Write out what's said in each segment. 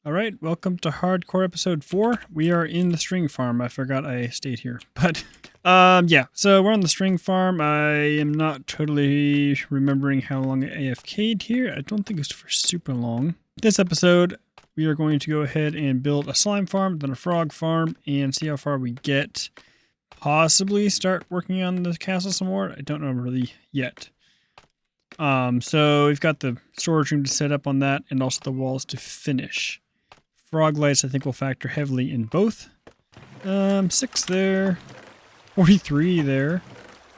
All right, welcome to Hardcore episode 4. We are in the string farm. I forgot I stayed here. But yeah, so we're on the string farm. I am not totally remembering how long I AFK'd here. I don't think it's for super long. This episode, we are going to go ahead and build a slime farm, then a frog farm, and see how far we get. Possibly start working on the castle some more. I don't know really yet. So we've got the storage room to set up on that, and also the walls to finish. Froglights, I think, will factor heavily in both. 6 there. 43 there.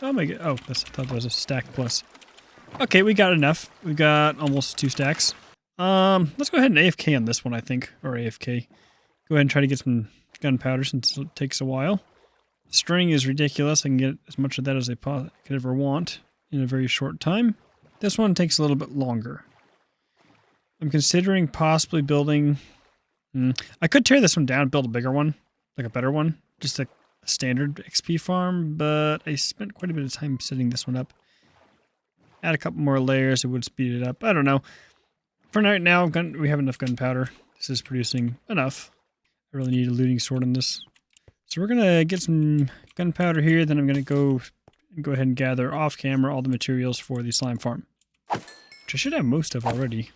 Oh my god. Oh, I thought that was a stack plus. Okay, we got enough. We got almost 2 stacks. Let's go ahead and AFK on this one, I think. Or AFK. Go ahead and try to get some gunpowder since it takes a while. String is ridiculous. I can get as much of that as I could ever want in a very short time. This one takes a little bit longer. I'm considering possibly building... I could tear this one down and build a bigger one, like a better one, just a standard XP farm, but I spent quite a bit of time setting this one up. Add a couple more layers, it would speed it up. I don't know. For right now, we have enough gunpowder. This is producing enough. I really need a looting sword on this. So we're going to get some gunpowder here, then I'm going to go ahead and gather off camera all the materials for the slime farm, which I should have most of already.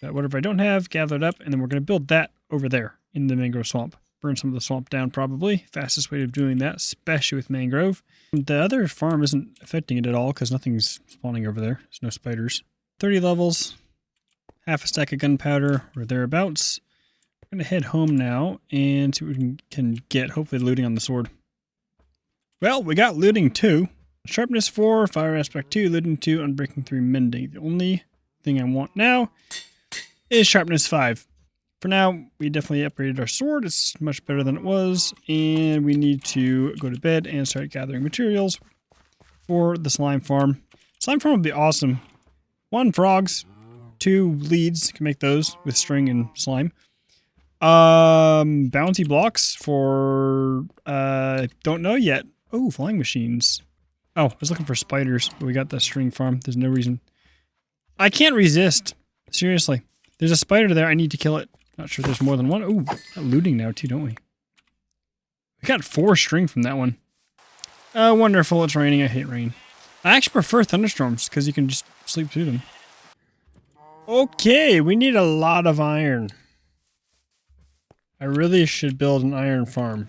But whatever I don't have, gather it up, and then we're going to build that over there in the mangrove swamp. Burn some of the swamp down, probably. Fastest way of doing that, especially with mangrove. The other farm isn't affecting it at all, because nothing's spawning over there. There's no spiders. 30 levels, half a stack of gunpowder, or thereabouts. We're going to head home now, and see what we can get, hopefully looting on the sword. Well, we got looting 2. Sharpness 4, fire aspect 2, looting 2, unbreaking 3, mending. The only thing I want now is sharpness 5. For now, we definitely upgraded our sword. It's much better than it was. And we need to go to bed and start gathering materials for the slime farm. Slime farm would be awesome. 1, frogs. 2, leads. Can make those with string and slime. Bounty blocks for... don't know yet. Oh, flying machines. Oh, I was looking for spiders, but we got the string farm. There's no reason. I can't resist. Seriously. There's a spider there. I need to kill it. Not sure if there's more than one. Ooh, got looting now too, don't we? We got 4 string from that one. Oh, wonderful. It's raining. I hate rain. I actually prefer thunderstorms because you can just sleep through them. Okay, we need a lot of iron. I really should build an iron farm.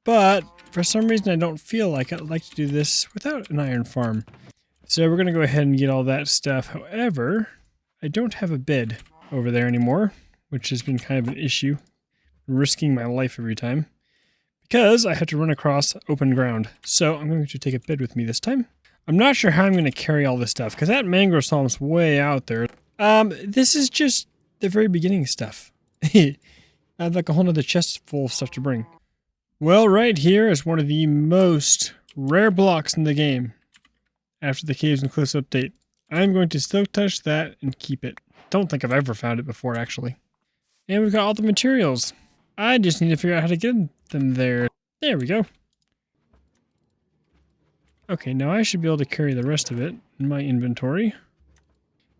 But for some reason I don't feel like it. I'd like to do this without an iron farm. So we're going to go ahead and get all that stuff. However, I don't have a bed over there anymore, which has been kind of an issue. Risking my life every time. Because I have to run across open ground. So I'm going to take a bed with me this time. I'm not sure how I'm going to carry all this stuff, because that mangrove swamp's way out there. This is just the very beginning stuff. I have like a whole other chest full of stuff to bring. Well, right here is one of the most rare blocks in the game. After the Caves and Cliffs update. I'm going to silk touch that and keep it. Don't think I've ever found it before, actually. And we've got all the materials. I just need to figure out how to get them there. There we go. Okay, now I should be able to carry the rest of it in my inventory.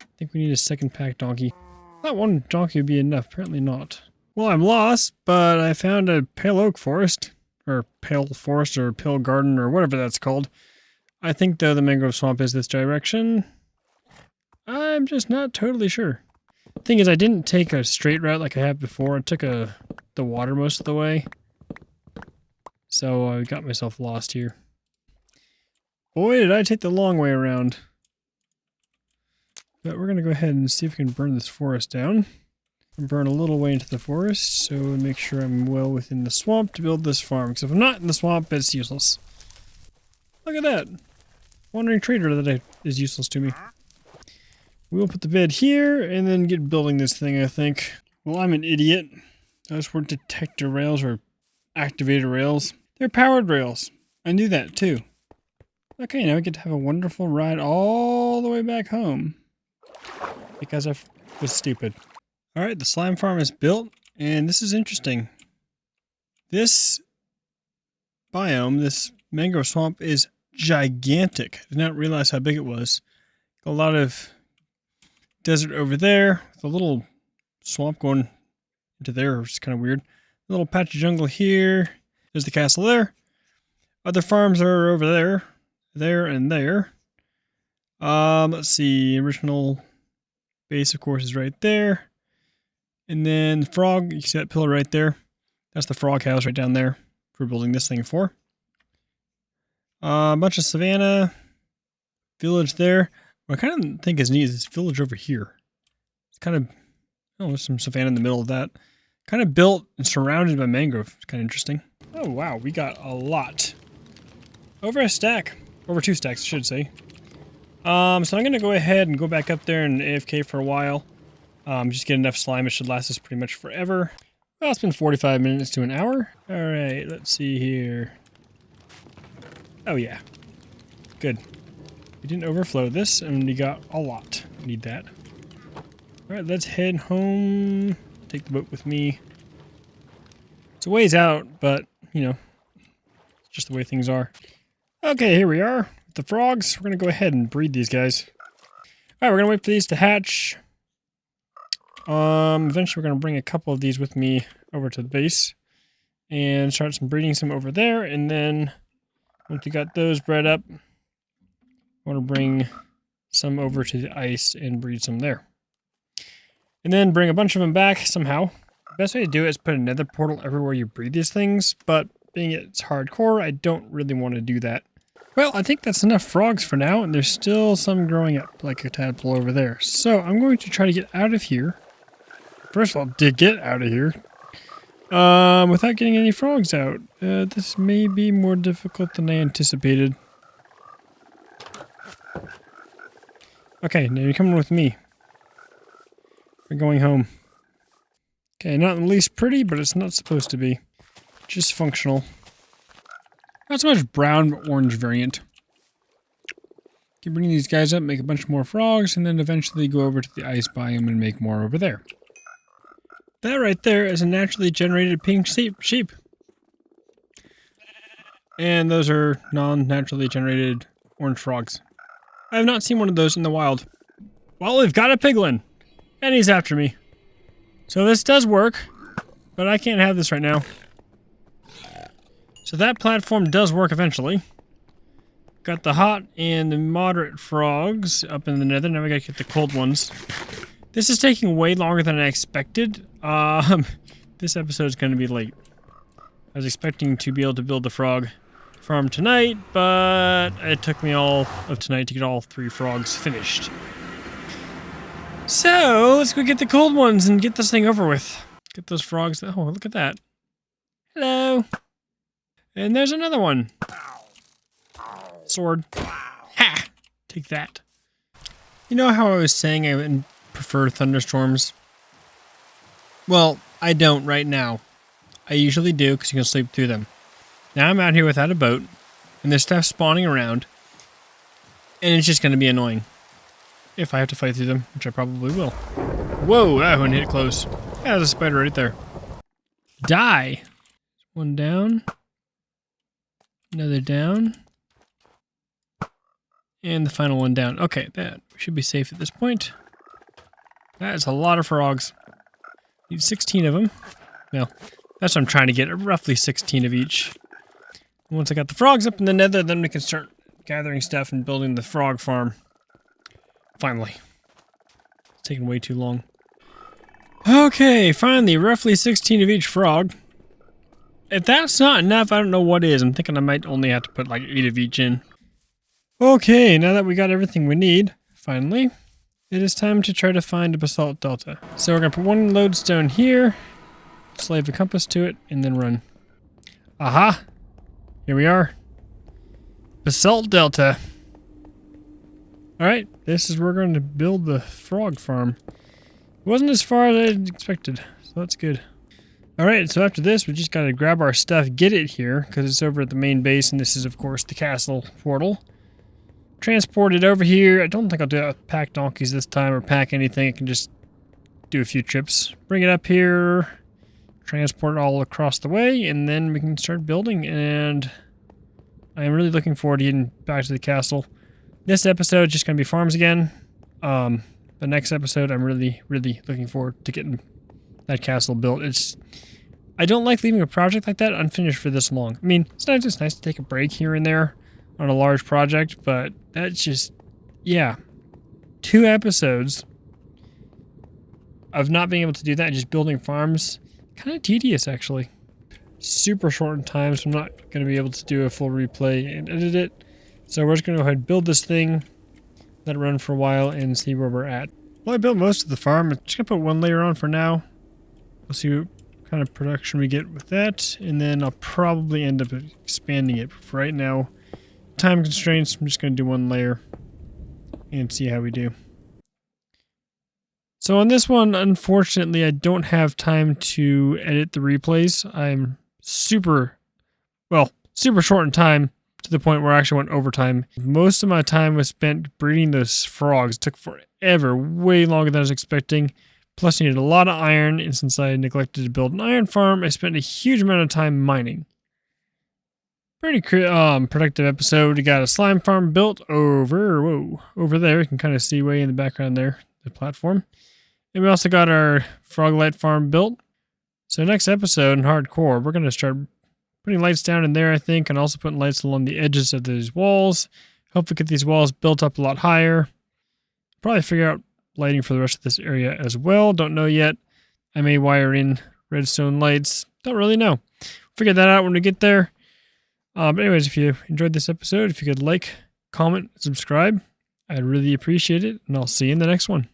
I think we need a second pack donkey. That one donkey would be enough. Apparently not. Well, I'm lost, but I found a pale oak forest. Or pale forest, or pale garden, or whatever that's called. I think, though, the mangrove swamp is this direction. I'm just not totally sure. Thing is, I didn't take a straight route like I have before. I took the water most of the way. So I got myself lost here. Boy, did I take the long way around. But we're going to go ahead and see if we can burn this forest down. And burn a little way into the forest, so make sure I'm well within the swamp to build this farm. Because if I'm not in the swamp, it's useless. Look at that. Wandering trader that is useless to me. We will put the bed here and then get building this thing, I think. Well, I'm an idiot. Those were detector rails or activator rails. They're powered rails. I knew that too. Okay, now we get to have a wonderful ride all the way back home. Because I was stupid. Alright, the slime farm is built, and this is interesting. This biome, this mangrove swamp, is gigantic. I did not realize how big it was. A lot of desert over there, with a little swamp going into there, which is kind of weird. A little patch of jungle here. There's the castle there. Other farms are over there. There and there. Let's see. Original base, of course, is right there. And then the frog, you see that pillar right there? That's the frog house right down there we're building this thing for. A bunch of savannah. Village there. What I kind of think is neat is this village over here. It's kind of, oh, there's some savannah in the middle of that. Kind of built and surrounded by mangrove. It's kind of interesting. Oh, wow. We got a lot. Over a stack. Over 2 stacks, I should say. So I'm going to go ahead and go back up there and AFK for a while. Just get enough slime. It should last us pretty much forever. Well, it's been 45 minutes to an hour. All right, let's see here. Oh, yeah. Good. We didn't overflow this, and we got a lot. We need that. All right, let's head home. Take the boat with me. It's a ways out, but, you know, it's just the way things are. Okay, here we are. With the frogs, we're going to go ahead and breed these guys. All right, we're going to wait for these to hatch. Eventually we're going to bring a couple of these with me over to the base and start breeding some over there. And then once we got those bred up, I want to bring some over to the ice and breed some there. And then bring a bunch of them back somehow. The best way to do it is put a nether portal everywhere you breed these things, but being it's hardcore, I don't really want to do that. Well, I think that's enough frogs for now, and there's still some growing up, like a tadpole over there. So I'm going to try to get out of here. First of all, to get out of here. Without getting any frogs out. This may be more difficult than I anticipated. Okay, now you're coming with me. We're going home. Okay, not the least pretty, but it's not supposed to be. Just functional. Not so much brown, but orange variant. Keep bringing these guys up, make a bunch more frogs, and then eventually go over to the ice biome and make more over there. That right there is a naturally generated pink sheep. And those are non-naturally generated orange frogs. I have not seen one of those in the wild. Well, we've got a piglin. And he's after me. So this does work. But I can't have this right now. So that platform does work eventually. Got the hot and the moderate frogs up in the nether. Now we gotta get the cold ones. This is taking way longer than I expected. This episode is going to be late. I was expecting to be able to build the frog farm tonight, but it took me all of tonight to get all 3 frogs finished. So, let's go get the cold ones and get this thing over with. Get those frogs. Oh, look at that. Hello. And there's another one. Sword. Ha! Take that. You know how I was saying I would prefer thunderstorms? Well, I don't right now. I usually do because you can sleep through them. Now I'm out here without a boat, and there's stuff spawning around, and it's just going to be annoying. If I have to fight through them, which I probably will. Whoa, that one hit close. Yeah, there's a spider right there. Die. One down. Another down. And the final one down. Okay, that should be safe at this point. That is a lot of frogs. Need 16 of them. Well, that's what I'm trying to get, roughly 16 of each. And once I got the frogs up in the nether, then we can start gathering stuff and building the frog farm. Finally. It's taking way too long. Okay, finally, roughly 16 of each frog. If that's not enough, I don't know what is. I'm thinking I might only have to put like 8 of each in. Okay, now that we got everything we need, finally, it is time to try to find a basalt delta. So we're going to put 1 lodestone here, slave a compass to it, and then run. Aha! Here we are. Basalt delta. Alright, this is where we're going to build the frog farm. It wasn't as far as I expected, so that's good. Alright, so after this, we just got to grab our stuff, get it here, because it's over at the main base, and this is, of course, the castle portal. Transport it over here. I don't think I'll do that with pack donkeys this time, or pack anything. I can just do a few trips. Bring it up here, transport it all across the way, and then we can start building, and I am really looking forward to getting back to the castle. This episode is just going to be farms again. The next episode, I'm really, really looking forward to getting that castle built. I don't like leaving a project like that unfinished for this long. I mean, sometimes it's nice to take a break here and there on a large project, but that's just, yeah. 2 episodes of not being able to do that, just building farms, kind of tedious actually. Super short in time, so I'm not going to be able to do a full replay and edit it. So we're just going to go ahead and build this thing, let it run for a while, and see where we're at. Well, I built most of the farm. I'm just going to put 1 layer on for now. We'll see what kind of production we get with that, and then I'll probably end up expanding it. But for right now, time constraints, I'm just going to do 1 layer and see how we do. So on this one, unfortunately, I don't have time to edit the replays. I'm super short in time, to the point where I actually went overtime. Most of my time was spent breeding those frogs. It took forever, way longer than I was expecting. Plus, I needed a lot of iron, and since I neglected to build an iron farm, I spent a huge amount of time mining. Pretty productive episode. We got a slime farm built over there. You can kind of see way in the background there, the platform. And we also got our Froglight farm built. So next episode in Hardcore, we're going to start putting lights down in there, I think, and also putting lights along the edges of these walls. Hopefully get these walls built up a lot higher. Probably figure out lighting for the rest of this area as well. Don't know yet. I may wire in redstone lights. Don't really know. Figure that out when we get there. But anyways, if you enjoyed this episode, if you could like, comment, subscribe, I'd really appreciate it. And I'll see you in the next one.